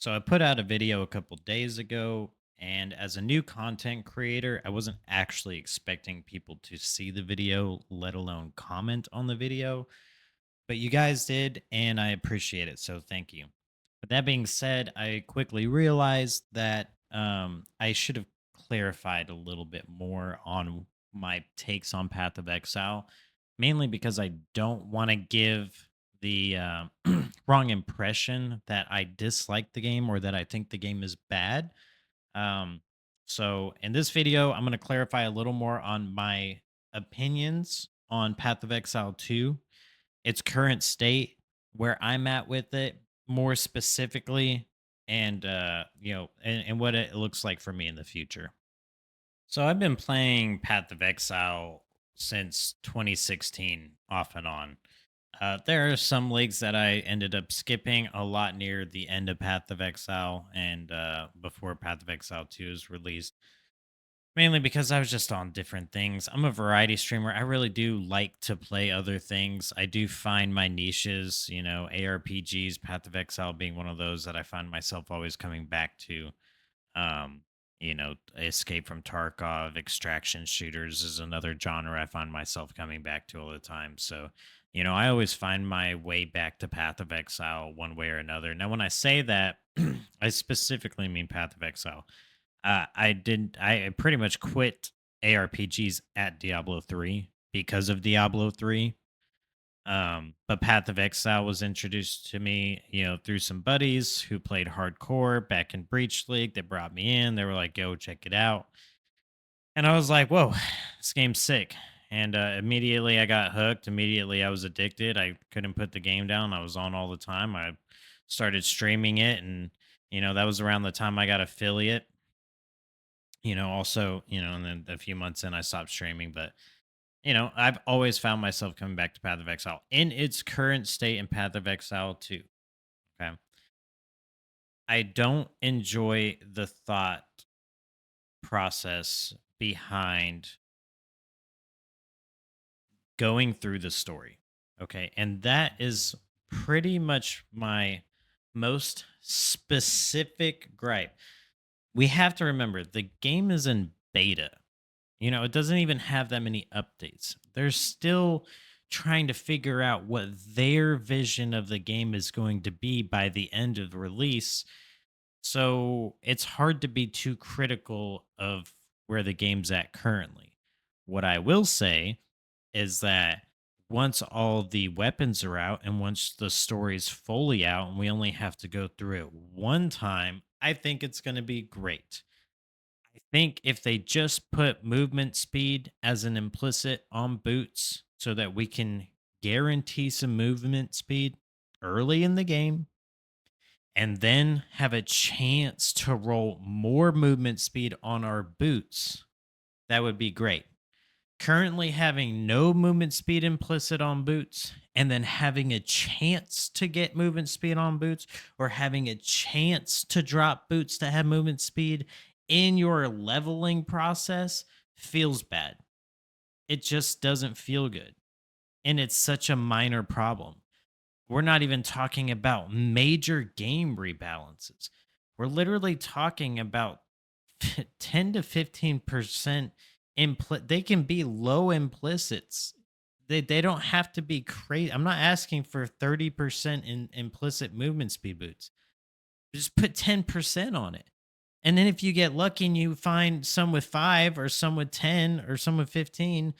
So I put out a video a couple days ago, and as a new content creator, I wasn't actually expecting people to see the video, let alone comment on the video. But you guys did, and I appreciate it. So thank you. But that being said, I quickly realized that I should have clarified a little bit more on my takes on Path of Exile, mainly because I don't want to give the wrong impression that I dislike the game or that I think the game is bad. Um, so in this video, I'm going to clarify a little more on my opinions on Path of Exile 2, its current state, where I'm at with it more specifically, and and what it looks like for me in the future. So I've been playing Path of Exile since 2016 off and on. There are some leagues that I ended up skipping a lot near the end of Path of Exile and before Path of Exile 2 is released, mainly because I was just on different things. I'm a variety streamer. I really do like to play other things. I do find my niches, ARPGs, Path of Exile being one of those that I find myself always coming back to. um Escape from Tarkov, extraction shooters is another genre I find myself coming back to all the time. So I always find my way back to Path of Exile one way or another. Now when I say that, I specifically mean Path of Exile. I pretty much quit ARPGs at Diablo 3 because of Diablo 3. But Path of Exile was introduced to me, through some buddies who played hardcore back in Breach League. They brought me in. They were like, "Go check it out," and I was like, "Whoa, this game's sick!" And immediately I got hooked. Immediately I was addicted. I couldn't put the game down. I was on all the time. I started streaming it, and that was around the time I got affiliate. Also, and then a few months in, I stopped streaming, but I've always found myself coming back to Path of Exile in its current state in Path of Exile 2. Okay. I don't enjoy the thought process behind going through the story. Okay. And that is pretty much my most specific gripe. We have to remember the game is in beta. It doesn't even have that many updates. They're still trying to figure out what their vision of the game is going to be by the end of the release. So it's hard to be too critical of where the game's at currently. What I will say is that once all the weapons are out and once the story's fully out and we only have to go through it one time, I think it's going to be great. I think if they just put movement speed as an implicit on boots so that we can guarantee some movement speed early in the game and then have a chance to roll more movement speed on our boots, that would be great. Currently, having no movement speed implicit on boots and then having a chance to get movement speed on boots or having a chance to drop boots to have movement speed in your leveling process feels bad. It just doesn't feel good. And it's such a minor problem. We're not even talking about major game rebalances. We're literally talking about 10 to 15% they can be low implicits. They don't have to be crazy. I'm not asking for 30% in implicit movement speed boots. Just put 10% on it. And then if you get lucky and you find some with 5 or some with 10 or some with 15,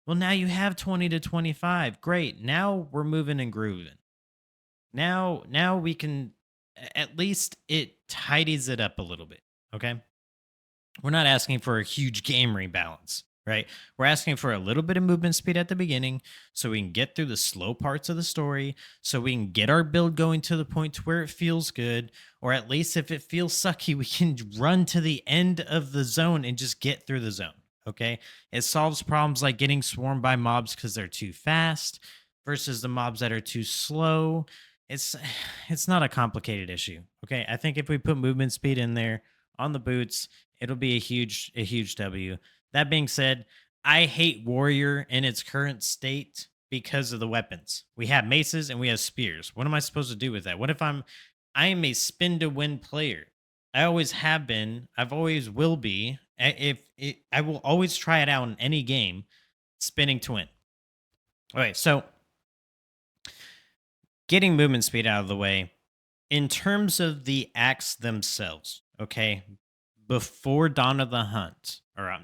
well now you have 20 to 25. Great. Now we're moving and grooving. Now we can, at least it tidies it up a little bit. Okay? We're not asking for a huge game rebalance, right? We're asking for a little bit of movement speed at the beginning so we can get through the slow parts of the story, so we can get our build going to the point to where it feels good, or at least if it feels sucky, we can run to the end of the zone and just get through the zone. Okay. It solves problems like getting swarmed by mobs because they're too fast versus the mobs that are too slow. It's it's not a complicated issue. Okay. I think if we put movement speed in there on the boots, it'll be a huge W. That being said, I hate Warrior in its current state because of the weapons. We have maces and we have spears. What am I supposed to do with that? What if I'm I am a spin to win player. I always have been. I've always will be. I will always try it out in any game, spinning to win. Okay, so getting movement speed out of the way. In terms of the acts themselves, okay, before Dawn of the Hunt, or I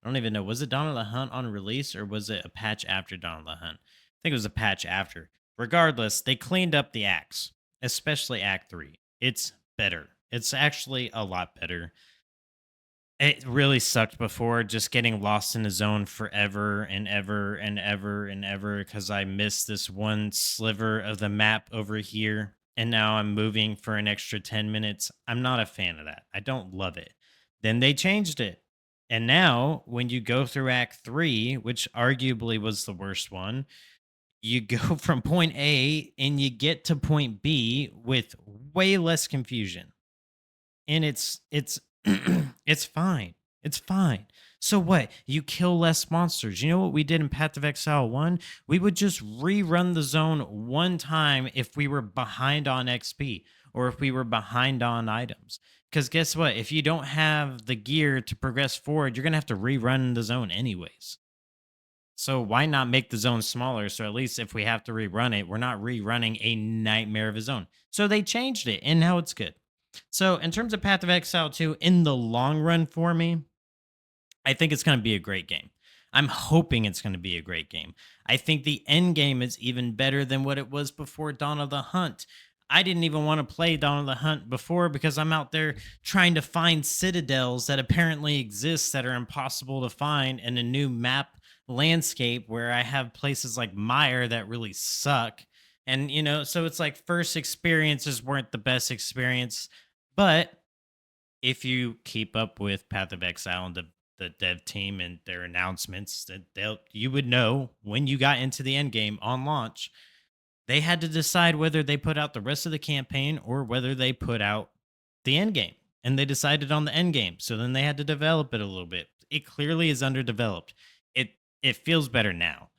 don't even know, was it Dawn of the Hunt on release or was it a patch after Dawn of the Hunt? I think it was a patch after. Regardless, they cleaned up the acts, especially Act 3. It's better. It's actually a lot better. It really sucked before, just getting lost in a zone forever and ever and ever and ever because I missed this one sliver of the map over here. And now I'm moving for an extra 10 minutes. I'm not a fan of that. I don't love it. Then they changed it. And now, when you go through Act 3, which arguably was the worst one, you go from point A and you get to point B with way less confusion, and it's it's fine. It's fine. So what? You kill less monsters. You know what we did in Path of Exile 1? We would just rerun the zone one time if we were behind on XP or if we were behind on items. Because guess what? If you don't have the gear to progress forward, you're going to have to rerun the zone anyways. So why not make the zone smaller? So at least if we have to rerun it, we're not rerunning a nightmare of a zone. So they changed it and now it's good. So in terms of Path of Exile 2, in the long run for me, I think it's going to be a great game. I'm hoping it's going to be a great game. I think the end game is even better than what it was before Dawn of the Hunt. I didn't even want to play Dawn of the Hunt before because I'm out there trying to find citadels that apparently exist that are impossible to find in a new map landscape where I have places like Mire that really suck. And, so it's like first experiences weren't the best experience. But if you keep up with Path of Exile and the dev team and their announcements, that you would know when you got into the end game on launch, they had to decide whether they put out the rest of the campaign or whether they put out the end game. And they decided on the end game. So then they had to develop it a little bit. It clearly is underdeveloped. It it feels better now.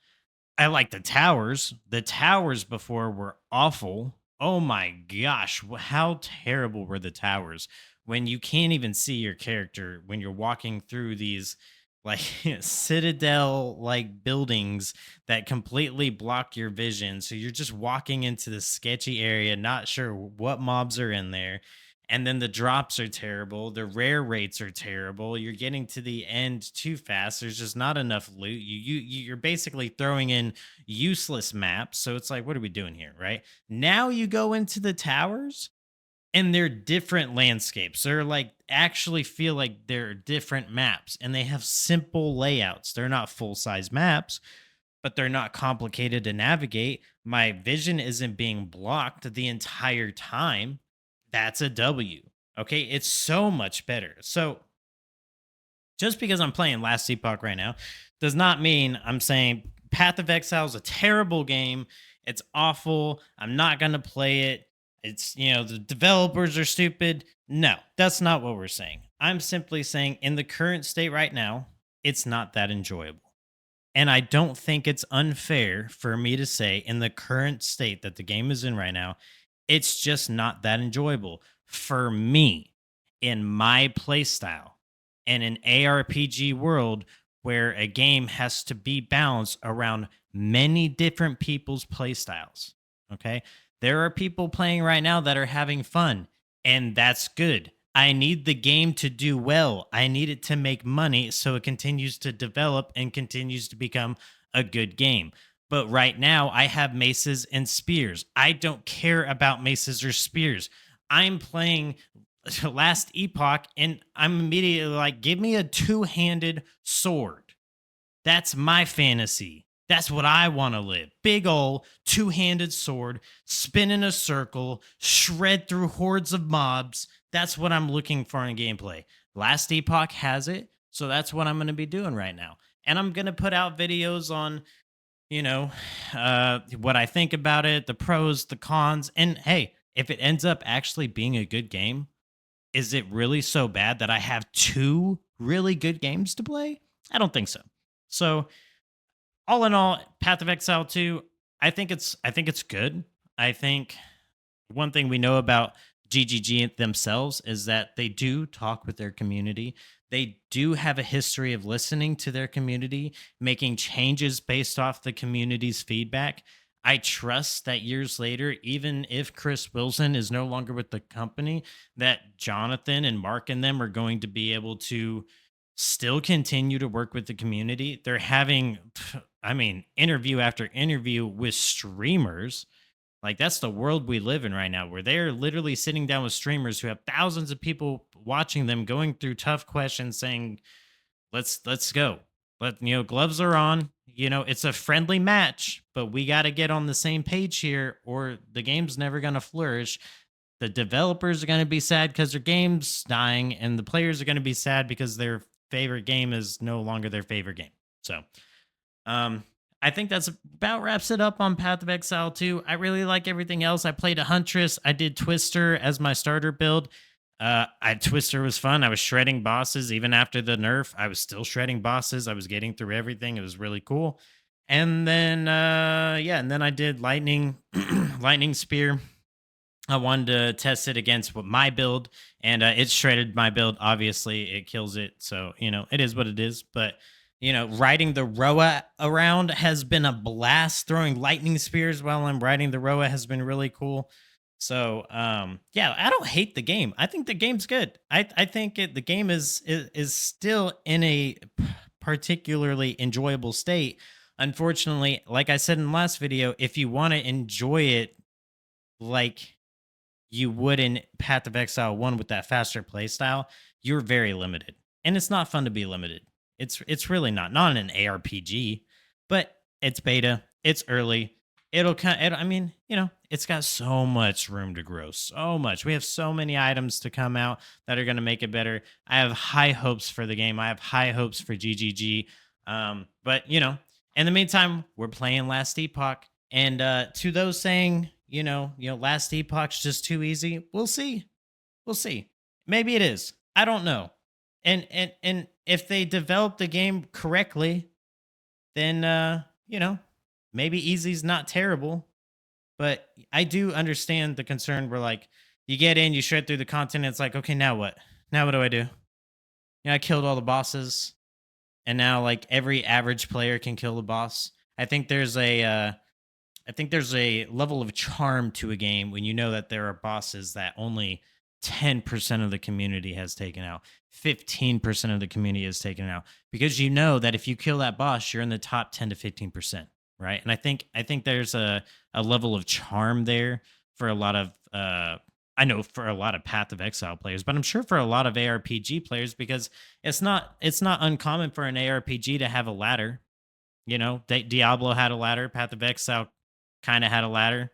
I like the towers. The towers before were awful. Oh my gosh, how terrible were the towers when you can't even see your character when you're walking through these like citadel like buildings that completely block your vision. So you're just walking into this sketchy area, not sure what mobs are in there. And then the drops are terrible. The rare rates are terrible. You're getting to the end too fast. There's just not enough loot. You're basically throwing in useless maps. So it's like, what are we doing here, right? Now you go into the towers and they're different landscapes. They're like actually feel like they're different maps and they have simple layouts. They're not full size maps, but they're not complicated to navigate. My vision isn't being blocked the entire time. That's a W. Okay. It's so much better. So just because I'm playing Last Epoch right now does not mean I'm saying Path of Exile is a terrible game. It's awful. I'm not going to play it. The developers are stupid. No, that's not what we're saying. I'm simply saying in the current state right now, it's not that enjoyable. And I don't think it's unfair for me to say in the current state that the game is in right now, it's just not that enjoyable for me in my playstyle in an ARPG world where a game has to be balanced around many different people's playstyles. Okay. There are people playing right now that are having fun, and that's good. I need the game to do well. I need it to make money so it continues to develop and continues to become a good game. But right now, I have maces and spears. I don't care about maces or spears. I'm playing Last Epoch and I'm immediately like, give me a two-handed sword. That's my fantasy. That's what I want to live. Big ol' two-handed sword, spin in a circle, shred through hordes of mobs. That's what I'm looking for in gameplay. Last Epoch has it, so that's what I'm going to be doing right now. And I'm going to put out videos on, you know, what I think about it, the pros, the cons. And hey, if it ends up actually being a good game, is it really so bad that I have two really good games to play? I don't think so. So all in all, Path of Exile 2, I think it's good. I think One thing we know about GGG themselves is that they do talk with their community. They do have a history of listening to their community, making changes based off the community's feedback. I trust that years later, even if Chris Wilson is no longer with the company, that Jonathan and Mark and them are going to be able to still continue to work with the community. They're having, I mean, interview after interview with streamers. Like, that's the world we live in right now, where they're literally sitting down with streamers who have thousands of people watching them, going through tough questions, saying, let's go. But gloves are on. It's a friendly match, but we got to get on the same page here, or the game's never going to flourish. The developers are going to be sad because their game's dying, and the players are going to be sad because their favorite game is no longer their favorite game. So, um, I think that's about wraps it up on Path of Exile 2. I really like everything else. I played a Huntress. I did Twister as my starter build. I Twister was fun. I was shredding bosses even after the nerf. I was still shredding bosses. I was getting through everything. It was really cool. And then yeah, and then I did lightning lightning spear. I wanted to test it against what my build, and it shredded my build. Obviously, it kills it. So, it is what it is. But, riding the Roa around has been a blast. Throwing lightning spears while I'm riding the Roa has been really cool. So, yeah, I don't hate the game. I think the game's good. I think the game is still in a particularly enjoyable state. Unfortunately, like I said in the last video, if you want to enjoy it, like you would in Path of Exile 1 with that faster play style, you're very limited. And it's not fun to be limited. It's really not. Not in an ARPG, but it's beta, it's early. It'll kind of, I mean, it's got so much room to grow. So much. We have so many items to come out that are going to make it better. I have high hopes for the game. I have high hopes for GGG. But in the meantime, we're playing Last Epoch. And to those saying, Last Epoch's just too easy. We'll see. We'll see. Maybe it is. I don't know. And if they develop the game correctly, then maybe easy's not terrible. But I do understand the concern where like you get in, you shred through the content, and it's like, okay, now what? Now what do I do? I killed all the bosses, and now like every average player can kill the boss. I think there's a I think there's a level of charm to a game when you know that there are bosses that only 10% of the community has taken out, 15% of the community has taken out, because you know that if you kill that boss, you're in the top 10 to 15%, right? And I think there's a level of charm there for a lot of I know for a lot of Path of Exile players, but I'm sure for a lot of ARPG players, because it's not uncommon for an ARPG to have a ladder. Diablo had a ladder. Path of Exile kind of had a ladder.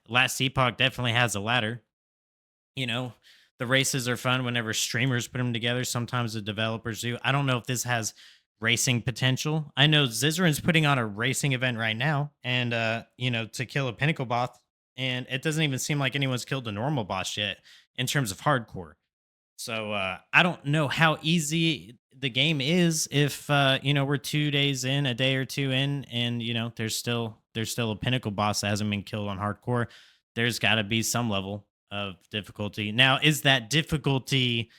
Last Epoch definitely has a ladder. You know, the races are fun whenever streamers put them together. Sometimes the developers do. I don't know if this has racing potential. I know Zizarin's putting on a racing event right now, and to kill a pinnacle boss, and it doesn't even seem like anyone's killed a normal boss yet in terms of hardcore. So I don't know how easy the game is if we're 2 days in, a day or two in, and there's still a pinnacle boss that hasn't been killed on hardcore. There's got to be some level of difficulty. Now, is that difficulty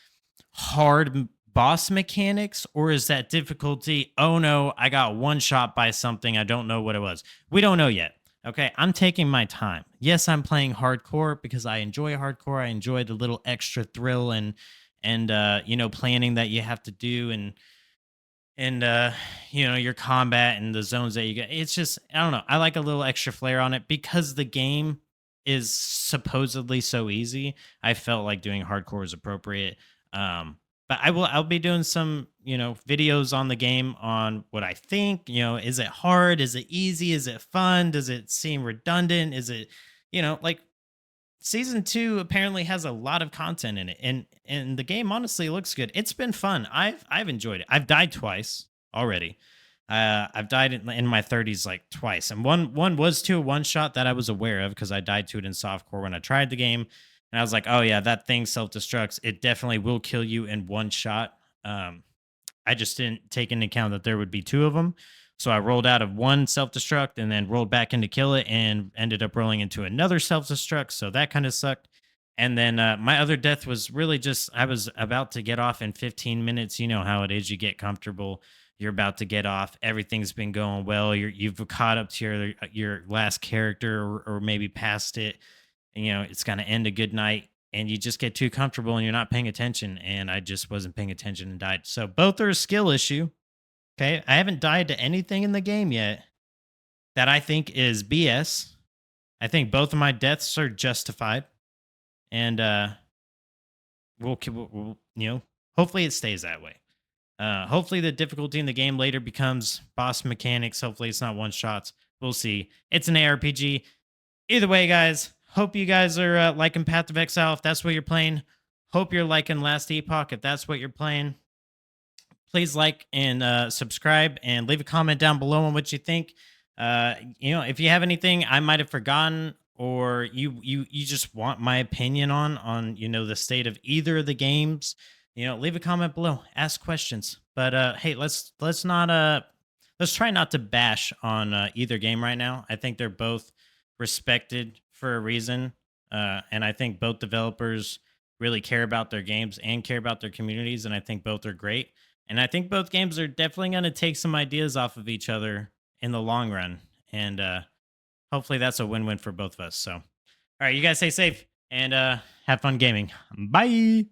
boss mechanics, or is that difficulty, oh no, I got one shot by something, I don't know what it was? We don't know yet. Okay, I'm taking my time. Yes, I'm playing hardcore because I enjoy hardcore. I enjoy the little extra thrill and planning that you have to do, and your combat and the zones that you get. It's just, I don't know. I like a little extra flair on it because the game is supposedly so easy. I felt like doing hardcore is appropriate. But I'll be doing some, videos on the game on what I think. Is it hard? Is it easy? Is it fun? Does it seem redundant? Is it, like season 2 apparently has a lot of content in it, and the game honestly looks good. It's been fun. I've enjoyed it. I've died twice already. I've died in my 30s like twice, and one was to a one shot that I was aware of because I died to it in softcore when I tried the game, and I was like, oh yeah, that thing self destructs. It definitely will kill you in one shot. I just didn't take into account that there would be two of them. So I rolled out of one self destruct and then rolled back in to kill it and ended up rolling into another self destruct. So that kind of sucked. And then my other death was really just I was about to get off in 15 minutes. You know how it is. You get comfortable. You're about to get off. Everything's been going well. You've caught up to your last character or maybe past it. And, it's going to end a good night. And you just get too comfortable and you're not paying attention. And I just wasn't paying attention and died. So both are a skill issue. Okay. I haven't died to anything in the game yet that I think is BS. I think both of my deaths are justified. And hopefully it stays that way. Hopefully the difficulty in the game later becomes boss mechanics. Hopefully it's not one shots. We'll see. It's an ARPG. Either way, guys, hope you guys are liking Path of Exile if that's what you're playing. Hope you're liking Last Epoch if that's what you're playing. Please like and subscribe and leave a comment down below on what you think. If you have anything I might have forgotten or you just want my opinion on the state of either of the games, leave a comment below, ask questions. But hey, let's try not to bash on either game right now. I think they're both respected for a reason, and I think both developers really care about their games and care about their communities, and I think both are great. And I think both games are definitely going to take some ideas off of each other in the long run. And hopefully that's a win win for both of us. So, all right, you guys stay safe and have fun gaming. Bye.